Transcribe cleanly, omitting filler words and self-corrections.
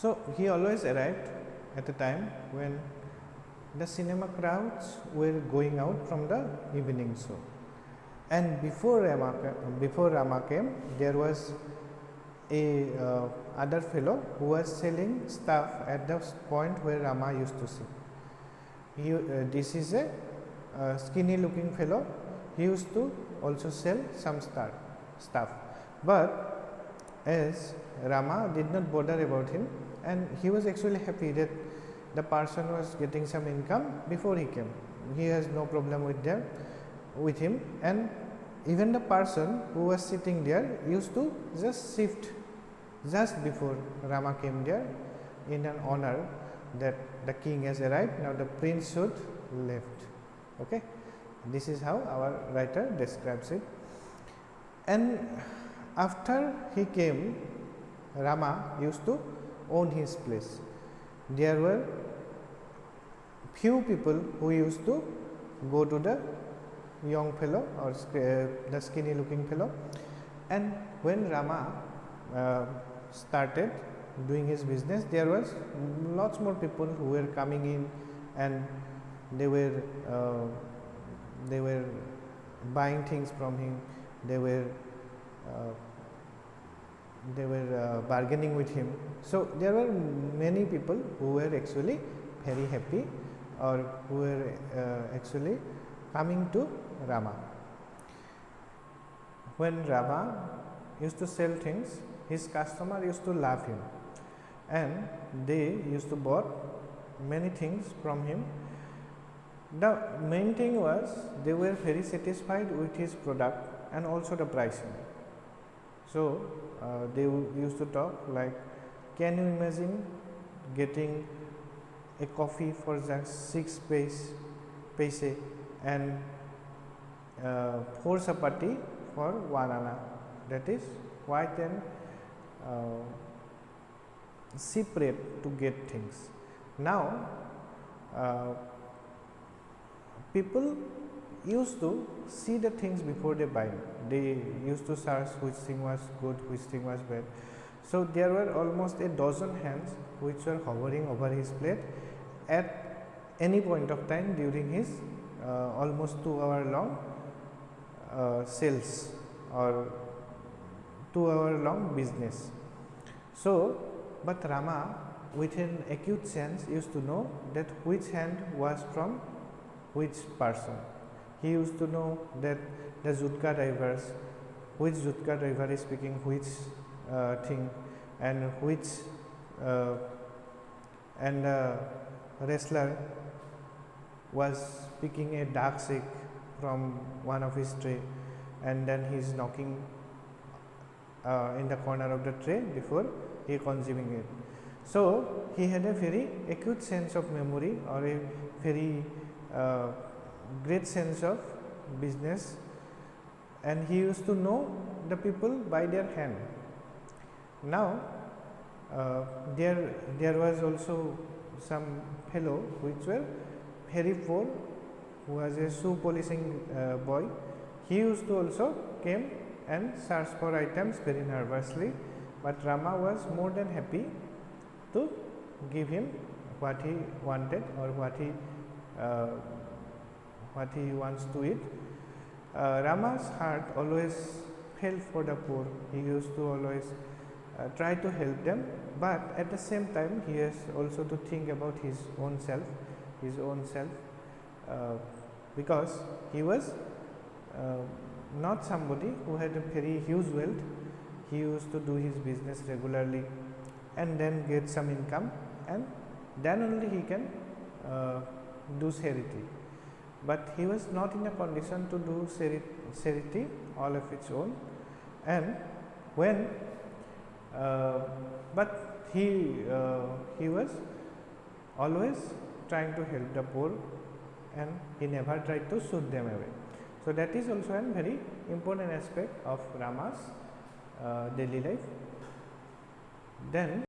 So he always arrived at a time when the cinema crowds were going out from the evening show. And before Rama came, there was a other fellow who was selling stuff at the point where Rama used to sit. This is a skinny looking fellow. He used to also sell some stuff, but as Rama did not bother about him, and he was actually happy that the person was getting some income before he came. He has no problem with him, and even the person who was sitting there used to just shift just before Rama came there in an honor that the king has arrived. Now the prince should left. Okay, this is how our writer describes it. And after he came, Rama used to own his place. There were few people who used to go to the young fellow or the skinny looking fellow, and when Rama started doing his business, there was lots more people who were coming in, and they were buying things from him. They were bargaining with him. So there were many people who were actually very happy, or who were actually coming to Rama. When Rama used to sell things, his customer used to love him, and they used to bought many things from him. The main thing was they were very satisfied with his product and also the pricing. So they used to talk like, can you imagine getting a coffee for just 6 paise and 4 chapati for 1 anna, that is quite an cheap rate to get things. Now people used to see the things before they buy. They used to search which thing was good, which thing was bad. So there were almost a dozen hands which were hovering over his plate at any point of time during his almost 2 hour long sales or 2 hour long business. So, but Rama with an acute sense used to know that which hand was from which person. He used to know that the Jutka drivers, which Jutka driver is speaking which thing, and which and wrestler was picking a dark shake from one of his tray, and then he is knocking in the corner of the tray before he consuming it. So he had a very acute sense of memory, or a very great sense of business, and he used to know the people by their hand. Now there was also some fellow which were very poor, who was a shoe polishing boy. He used to also came and search for items very nervously, but Rama was more than happy to give him what he wanted, or what he wants to eat. Rama's heart always felt for the poor. He used to always try to help them, but at the same time he has also to think about his own self, because he was not somebody who had a very huge wealth. He used to do his business regularly and then get some income, and then only he can do charity. But he was not in a condition to do charity all of its own, and when but he was always trying to help the poor, and he never tried to shoot them away. So that is also a very important aspect of Rama's daily life. Then